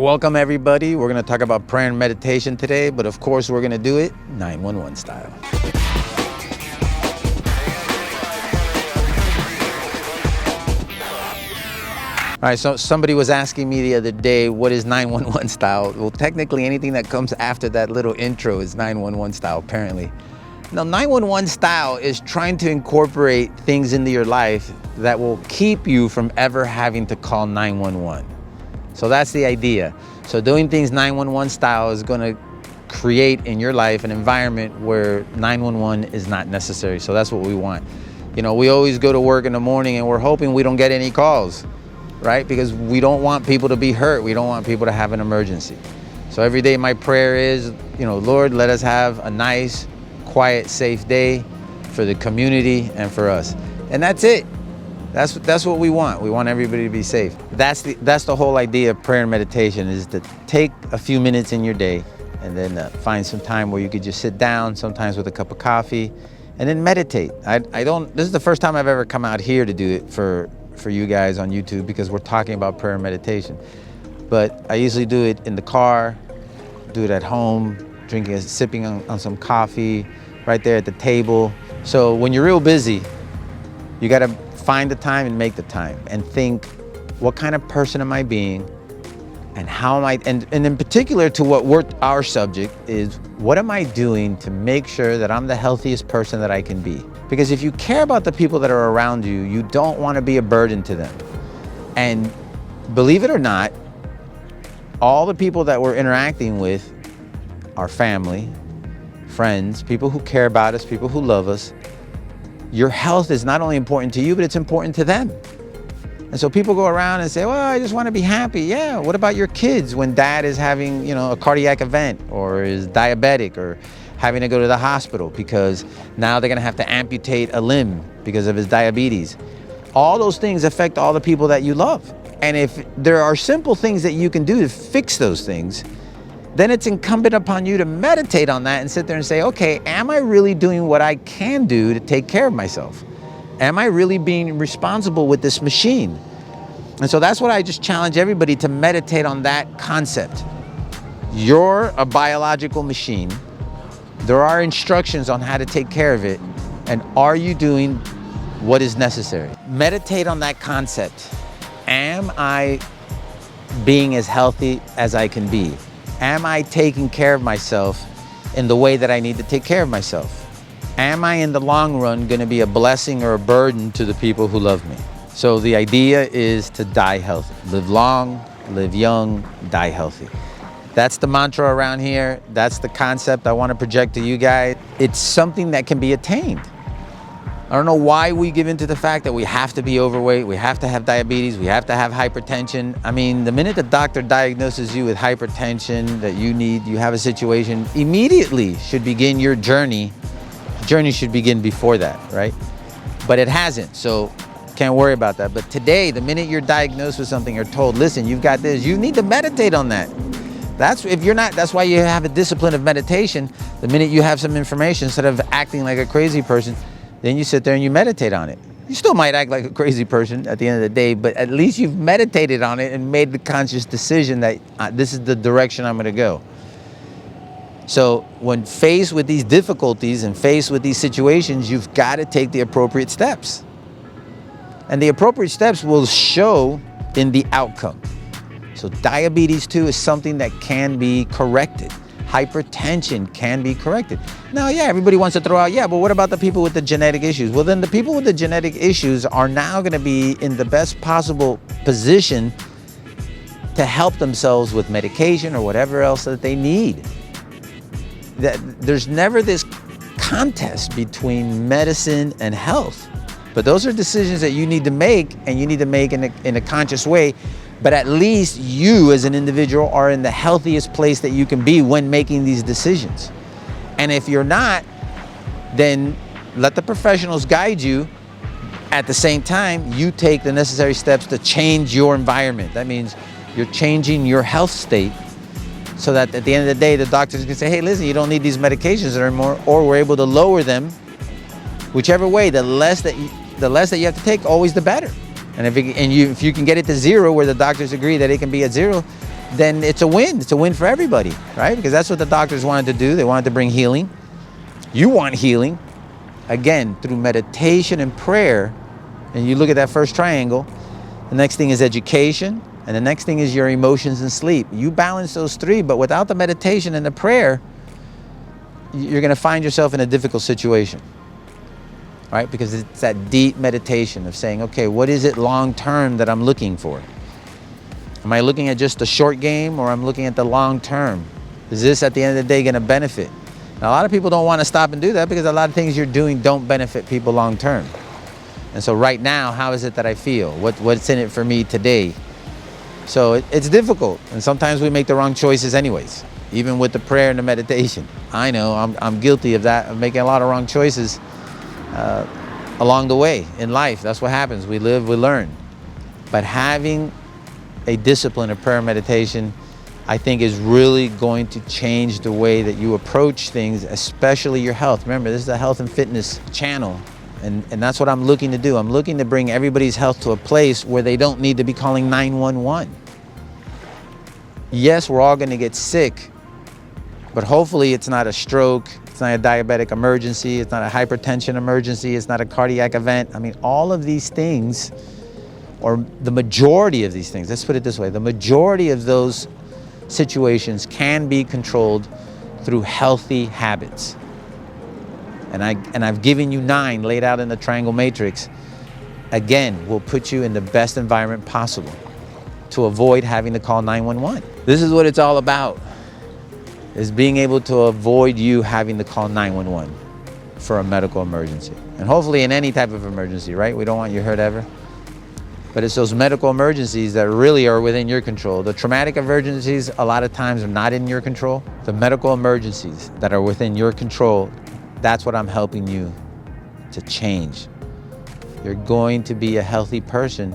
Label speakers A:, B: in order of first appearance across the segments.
A: welcome everybody. We're gonna talk about prayer and meditation today, but of course we're gonna do it 911 style. All right, so somebody was asking me the other day, what is 911 style? Well, technically anything that comes after that little intro is 911 style, apparently. Now, 911 style is trying to incorporate things into your life that will keep you from ever having to call 911. So that's the idea. So doing things 911 style is gonna create in your life an environment where 911 is not necessary. So that's what we want. You know, we always go to work in the morning and we're hoping we don't get any calls, right? Because we don't want people to be hurt. We don't want people to have an emergency. So every day my prayer is, you know, Lord, let us have a nice, quiet, safe day for the community and for us. And that's it. That's what we want. We want everybody to be safe. That's the whole idea of prayer and meditation, is to take a few minutes in your day and then find some time where you could just sit down, sometimes with a cup of coffee, and then meditate. This is the first time I've ever come out here to do it for you guys on YouTube, because we're talking about prayer and meditation. But I usually do it in the car, do it at home, sipping on some coffee right there at the table. So when you're real busy, you gotta find the time and make the time and think, what kind of person am I being, and how am I, and in particular to our subject is, what am I doing to make sure that I'm the healthiest person that I can be? Because if you care about the people that are around you, you don't want to be a burden to them. And believe it or not, all the people that we're interacting with, our family, friends, people who care about us, people who love us, your health is not only important to you, but it's important to them. And so people go around and say, well, I just want to be happy. Yeah, what about your kids when dad is having, you know, a cardiac event, or is diabetic, or having to go to the hospital because now they're gonna have to amputate a limb because of his diabetes? All those things affect all the people that you love. And if there are simple things that you can do to fix those things, then it's incumbent upon you to meditate on that and sit there and say, okay, am I really doing what I can do to take care of myself? Am I really being responsible with this machine? And so that's what I just challenge everybody to meditate on, that concept. You're a biological machine. There are instructions on how to take care of it. And are you doing what is necessary? Meditate on that concept. Am I being as healthy as I can be? Am I taking care of myself in the way that I need to take care of myself? Am I in the long run going to be a blessing or a burden to the people who love me? So the idea is to die healthy. Live long, live young, die healthy. That's the mantra around here. That's the concept I want to project to you guys. It's something that can be attained. I don't know why we give into the fact that we have to be overweight, we have to have diabetes, we have to have hypertension. I mean, the minute the doctor diagnoses you with hypertension, that you have a situation, immediately should begin your journey. Journey should begin before that, right? But it hasn't, so can't worry about that. But today, the minute you're diagnosed with something or told, listen, you've got this, you need to meditate on that. That's why you have a discipline of meditation. The minute you have some information, instead of acting like a crazy person, then you sit there and you meditate on it. You still might act like a crazy person at the end of the day, but at least you've meditated on it and made the conscious decision that this is the direction I'm gonna go. So when faced with these difficulties and faced with these situations, you've got to take the appropriate steps. And the appropriate steps will show in the outcome. So diabetes too is something that can be corrected. Hypertension can be corrected. Now, yeah, everybody wants to throw out, yeah, but what about the people with the genetic issues? Well, then the people with the genetic issues are now going to be in the best possible position to help themselves with medication or whatever else that they need. There's never this contest between medicine and health, but those are decisions that you need to make, and you need to make in a conscious way. But at least you as an individual are in the healthiest place that you can be when making these decisions. And if you're not, then let the professionals guide you. At the same time, you take the necessary steps to change your environment. That means you're changing your health state, so that at the end of the day, the doctors can say, hey, listen, you don't need these medications anymore, or we're able to lower them. Whichever way, the less that you have to take, always the better. And if you can get it to zero, where the doctors agree that it can be at zero, then it's a win. It's a win for everybody, right? Because that's what the doctors wanted to do. They wanted to bring healing. You want healing. Again, through meditation and prayer, and you look at that first triangle, the next thing is education, and the next thing is your emotions and sleep. You balance those three, but without the meditation and the prayer, you're gonna find yourself in a difficult situation, right? Because it's that deep meditation of saying, okay, what is it long-term that I'm looking for? Am I looking at just the short game, or I'm looking at the long term? Is this at the end of the day gonna benefit? Now, a lot of people don't wanna stop and do that because a lot of things you're doing don't benefit people long term. And so right now, how is it that I feel? What's in it for me today? So it's difficult, and sometimes we make the wrong choices anyways, even with the prayer and the meditation. I know I'm guilty of that, of making a lot of wrong choices along the way in life. That's what happens. We live, we learn. But having a discipline of prayer and meditation, I think, is really going to change the way that you approach things, especially your health. Remember, this is a health and fitness channel. And that's what I'm looking to do. I'm looking to bring everybody's health to a place where they don't need to be calling 911. Yes, we're all gonna get sick, but hopefully it's not a stroke, it's not a diabetic emergency, it's not a hypertension emergency, it's not a cardiac event. I mean, all of these things, or the majority of these things, let's put it this way, the majority of those situations can be controlled through healthy habits. And I've given you 9 laid out in the triangle matrix. Again, will put you in the best environment possible to avoid having to call 911. This is what it's all about, is being able to avoid you having to call 911 for a medical emergency. And hopefully in any type of emergency, right? We don't want you hurt ever. But it's those medical emergencies that really are within your control. The traumatic emergencies a lot of times are not in your control. The medical emergencies that are within your control, that's what I'm helping you to change. You're going to be a healthy person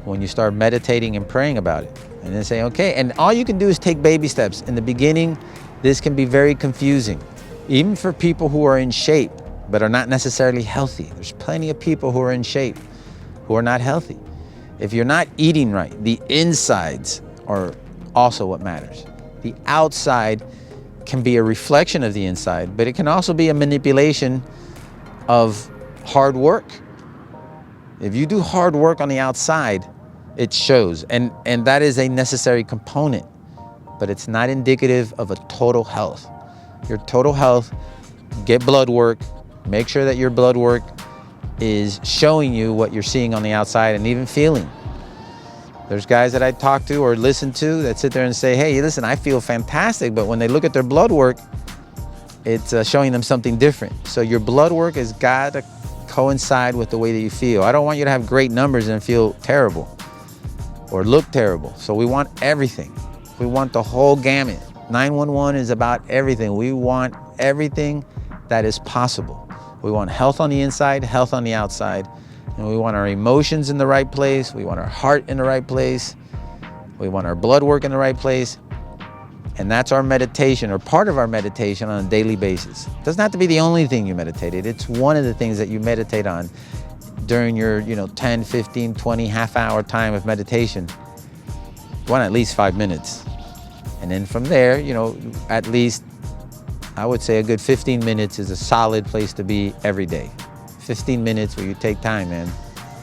A: when you start meditating and praying about it. And then say, okay, and all you can do is take baby steps. In the beginning, this can be very confusing, even for people who are in shape, but are not necessarily healthy. There's plenty of people who are in shape, who are not healthy. If you're not eating right, the insides are also what matters. The outside can be a reflection of the inside, but it can also be a manipulation of hard work. If you do hard work on the outside, it shows, and that is a necessary component, but it's not indicative of a total health. Your total health, get blood work, make sure that your blood work is showing you what you're seeing on the outside and even feeling. There's guys that I talk to or listen to that sit there and say, hey, listen, I feel fantastic, but when they look at their blood work, it's showing them something different. So your blood work has got to coincide with the way that you feel. I don't want you to have great numbers and feel terrible or look terrible. So we want everything. We want the whole gamut. 911 is about everything. We want everything that is possible. We want health on the inside, health on the outside. And we want our emotions in the right place. We want our heart in the right place. We want our blood work in the right place. And that's our meditation, or part of our meditation, on a daily basis. It doesn't have to be the only thing you meditate. It's one of the things that you meditate on during your 10, 15, 20, half-hour time of meditation. You want at least 5 minutes. And then from there, at least, I would say a good 15 minutes is a solid place to be every day. 15 minutes where you take time, man,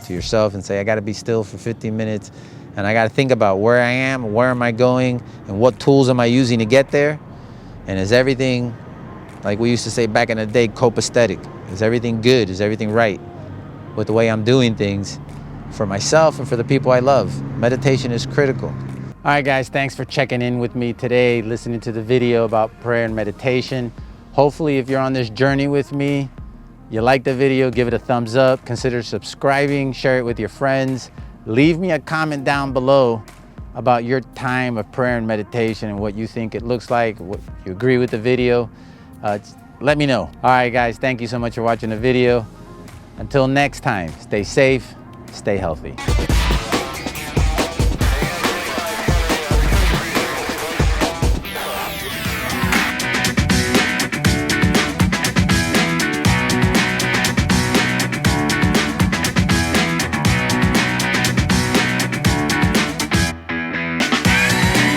A: to yourself and say, I gotta be still for 15 minutes and I gotta think about where I am, where am I going, and what tools am I using to get there? And is everything, like we used to say back in the day, copacetic? Is everything good? Is everything right with the way I'm doing things for myself and for the people I love? Meditation is critical. All right, guys, thanks for checking in with me today, listening to the video about prayer and meditation. Hopefully, if you're on this journey with me, you like the video, give it a thumbs up, consider subscribing, share it with your friends. Leave me a comment down below about your time of prayer and meditation and what you think it looks like, what you agree with the video. Let me know. All right, guys, thank you so much for watching the video. Until next time, stay safe, stay healthy.